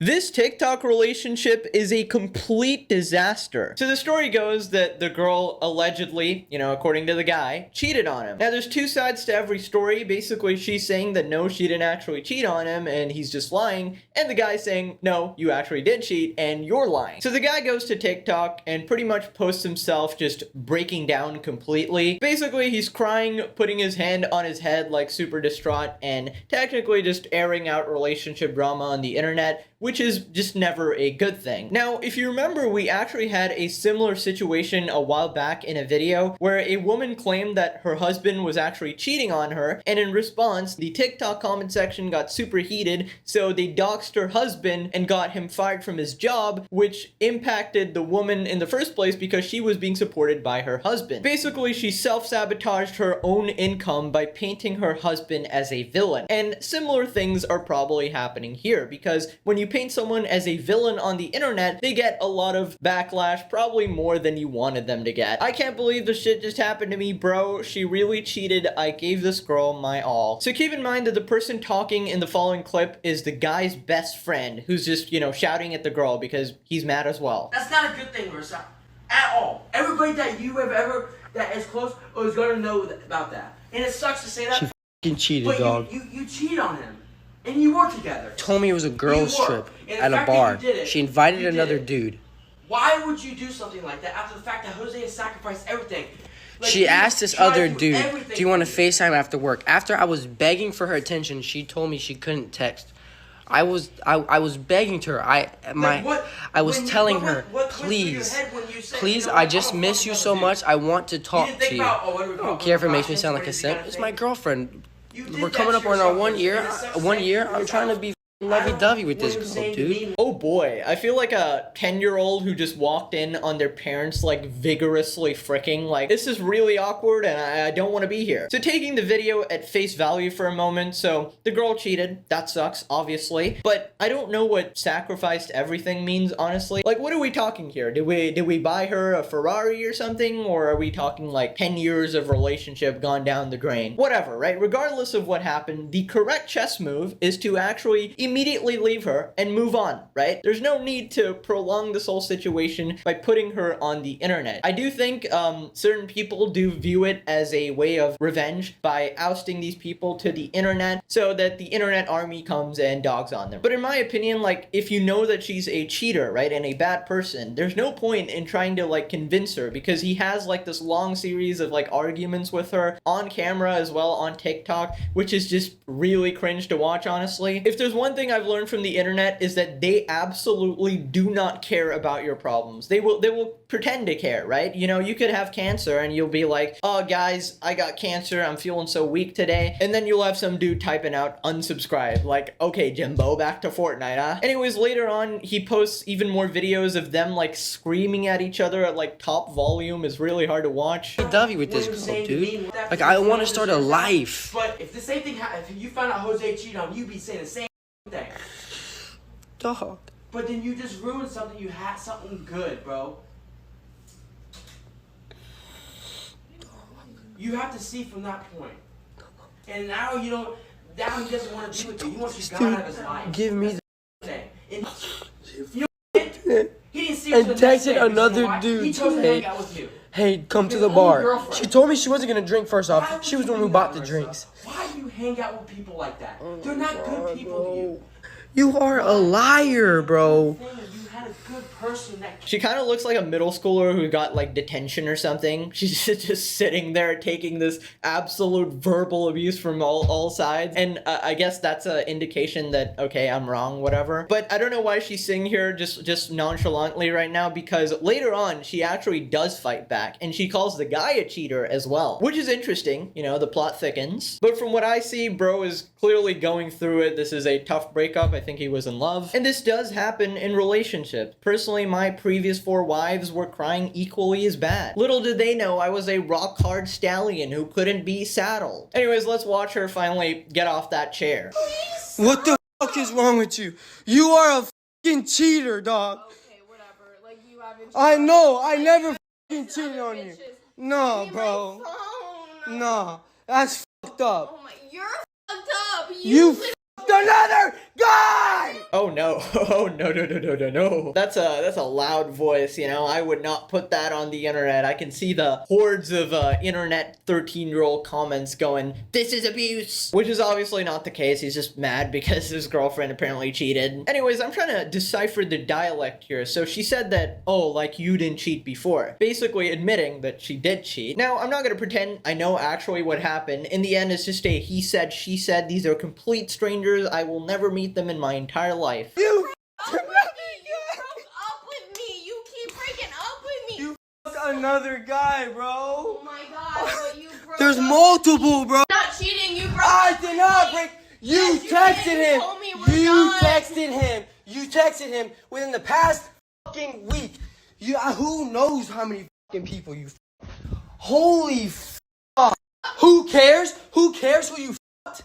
This TikTok relationship is a complete disaster. So the story goes that the girl allegedly, according to the guy, cheated on him. Now there's two sides to every story. Basically, she's saying that no, she didn't actually cheat on him and he's just lying. And the guy's saying, no, you actually did cheat and you're lying. So the guy goes to TikTok and pretty much posts himself just breaking down completely. Basically, he's crying, putting his hand on his head like super distraught, and technically just airing out relationship drama on the internet, which is just never a good thing. Now, if you remember, we actually had a similar situation a while back in a video where a woman claimed that her husband was actually cheating on her, and in response, the TikTok comment section got super heated, so they doxed her husband and got him fired from his job, which impacted the woman in the first place because she was being supported by her husband. Basically, she self-sabotaged her own income by painting her husband as a villain. And similar things are probably happening here, because when you paint someone as a villain on the internet, they get a lot of backlash, probably more than you wanted them to get. I can't believe this shit just happened to me, bro. She really cheated. I gave this girl my all. So keep in mind that the person talking in the following clip is the guy's best friend, who's just, shouting at the girl because he's mad as well. That's not a good thing, Marissa. At all. Everybody that you have ever, that is close, is going to know about that. And it sucks to say that. She f***ing cheated, but dog. You cheated on him. And you were together. Told me it was a girls' trip at a bar. She invited another dude. Why would you do something like that after the fact that Jose has sacrificed everything? Like, She asked this other dude, everything. do you want to FaceTime after work? After I was begging for her attention, she told me she couldn't text. I was begging to her. I was telling her, please, I just miss you so much. I want to talk to you. I don't care if it makes me sound like a simp. It's my girlfriend. We're coming up on our 1 year. 1 year. I'm trying to be lovey-dovey with this girl, dude. Oh boy, I feel like a 10-year-old who just walked in on their parents like vigorously fricking. Like, this is really awkward and I don't want to be here. So taking the video at face value for a moment, so the girl cheated. That sucks, obviously. But I don't know what sacrificed everything means, honestly. Like, what are we talking here? Did we buy her a Ferrari or something? Or are we talking like 10 years of relationship gone down the drain? Whatever, right? Regardless of what happened, the correct chess move is to actually immediately leave her and move on, right? There's no need to prolong this whole situation by putting her on the internet. I do think certain people do view it as a way of revenge by ousting these people to the internet so that the internet army comes and dogs on them. But in my opinion, like, if you know that she's a cheater, right, and a bad person, there's no point in trying to like convince her, because he has like this long series of like arguments with her on camera as well on TikTok, which is just really cringe to watch, honestly. If there's one thing I've learned from the internet is that they absolutely do not care about your problems. They will pretend to care, right? You could have cancer and you'll be like, oh guys, I got cancer, I'm feeling so weak today. And then you'll have some dude typing out unsubscribe, like, okay, Jimbo, back to Fortnite, huh? Anyways, later on, he posts even more videos of them like screaming at each other at like top volume. Is really hard to watch. Lovey with this girl, dude. Like, I want to start a life. But if the same thing if you found out Jose cheated on you, you'd be saying the same thing. Dog. But then you just ruined something. You had something good, bro. You have to see from that point. And now you don't. Now he doesn't want to be with you. He wants you gone out of his life. Give me the. And you know, he didn't see you and texted another dude. He chose to hang out with you. Hey, come to the bar. She told me she wasn't gonna drink first off. She was the one who bought the drinks. Why do you hang out with people like that? They're not good people to you. You are a liar, bro. You had a good person that. She kind of looks like a middle schooler who got like detention or something. She's just sitting there taking this absolute verbal abuse from all sides. And I guess that's an indication that, okay, I'm wrong, whatever. But I don't know why she's sitting here just nonchalantly right now, because later on she actually does fight back and she calls the guy a cheater as well, which is interesting. The plot thickens. But from what I see, bro is clearly going through it. This is a tough breakup. I think he was in love. And this does happen in relationships. Personally, my previous 4 wives were crying equally as bad. Little did they know I was a rock-hard stallion who couldn't be saddled. Anyways, let's watch her finally get off that chair. What the fuck is wrong with you? You are a fucking cheater, dog. Okay, whatever. Like, you haven't. I know. I never fucking cheated on you. No, Give me bro. my phone. No. That's fucked up. Oh my, you're fucked up. You Another guy! Oh no, oh no. That's a loud voice, you know. I would not put that on the internet. I can see the hordes of internet 13-year-old comments going, "This is abuse!" Which is obviously not the case. He's just mad because his girlfriend apparently cheated. Anyways, I'm trying to decipher the dialect here. So she said that, oh, like you didn't cheat before. Basically admitting that she did cheat. Now, I'm not gonna pretend I know actually what happened. In the end, it's just a he said, she said. These are complete strangers. I will never meet them in my entire life. You broke up with me. You keep breaking up with me. You another guy, bro. Oh my god, but you broke There's up multiple, bro. Not cheating, you broke I up did with not me. break. You Yes, you texted did. You him. told me we're You done. texted him. You texted him within the past fucking week. Who knows how many fucking people you Holy fuck. Who cares? Who cares who you fucked?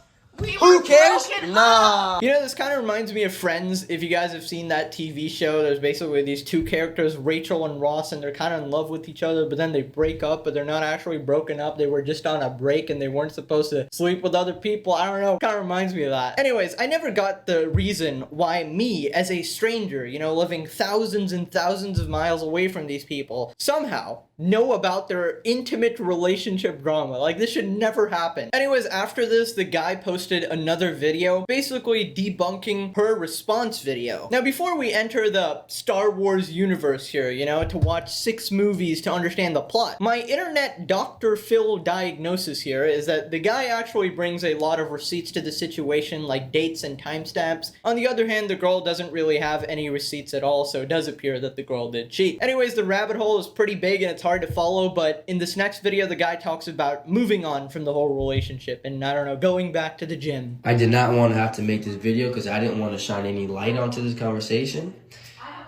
Who cares? Nah. You know, this kind of reminds me of Friends. If you guys have seen that TV show, there's basically these two characters, Rachel and Ross, and they're kind of in love with each other, but then they break up, but they're not actually broken up. They were just on a break and they weren't supposed to sleep with other people. I don't know. Kind of reminds me of that. Anyways, I never got the reason why me, as a stranger, you know, living thousands and thousands of miles away from these people, somehow know about their intimate relationship drama. Like, this should never happen. Anyways, after this, the guy posted another video basically debunking her response video. Now, before we enter the Star Wars universe here, you know, to watch 6 movies to understand the plot, my internet Dr. Phil diagnosis here is that the guy actually brings a lot of receipts to the situation, like dates and timestamps. On the other hand, the girl doesn't really have any receipts at all, so it does appear that the girl did cheat. Anyways, the rabbit hole is pretty big and it's hard to follow, but in this next video, the guy talks about moving on from the whole relationship and, I don't know, going back to the gym. I did not want to have to make this video because I didn't want to shine any light onto this conversation.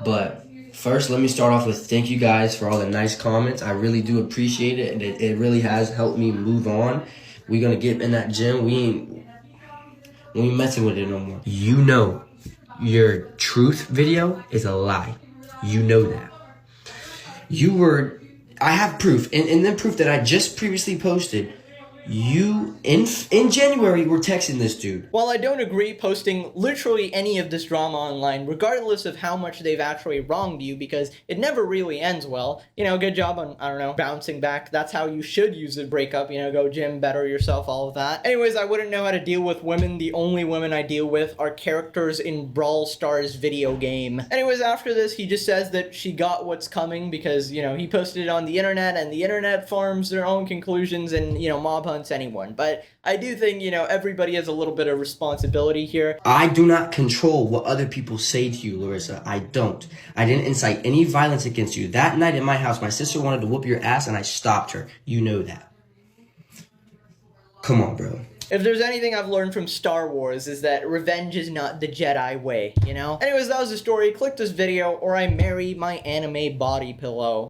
But first, let me start off with thank you guys for all the nice comments. I really do appreciate it, and it really has helped me move on. We're going to get in that gym. We ain't messing with it no more. You know your truth video is a lie. You know that. I have proof, and then proof that I just previously posted. You, in January, were texting this dude. While I don't agree posting literally any of this drama online, regardless of how much they've actually wronged you, because it never really ends well, you know, good job on, I don't know, bouncing back. That's how you should use a breakup, you know, go gym, better yourself, all of that. Anyways, I wouldn't know how to deal with women. The only women I deal with are characters in Brawl Stars video game. Anyways, after this, he just says that she got what's coming because, you know, he posted it on the internet, and the internet forms their own conclusions and, you know, mob hunts anyone. But I do think, you know, everybody has a little bit of responsibility here. I do not control what other people say to you, Larissa. I don't. I didn't incite any violence against you. That night at my house, my sister wanted to whoop your ass and I stopped her. You know that. Come on, bro. If there's anything I've learned from Star Wars is that revenge is not the Jedi way, you know? Anyways, that was the story. Click this video or I marry my anime body pillow.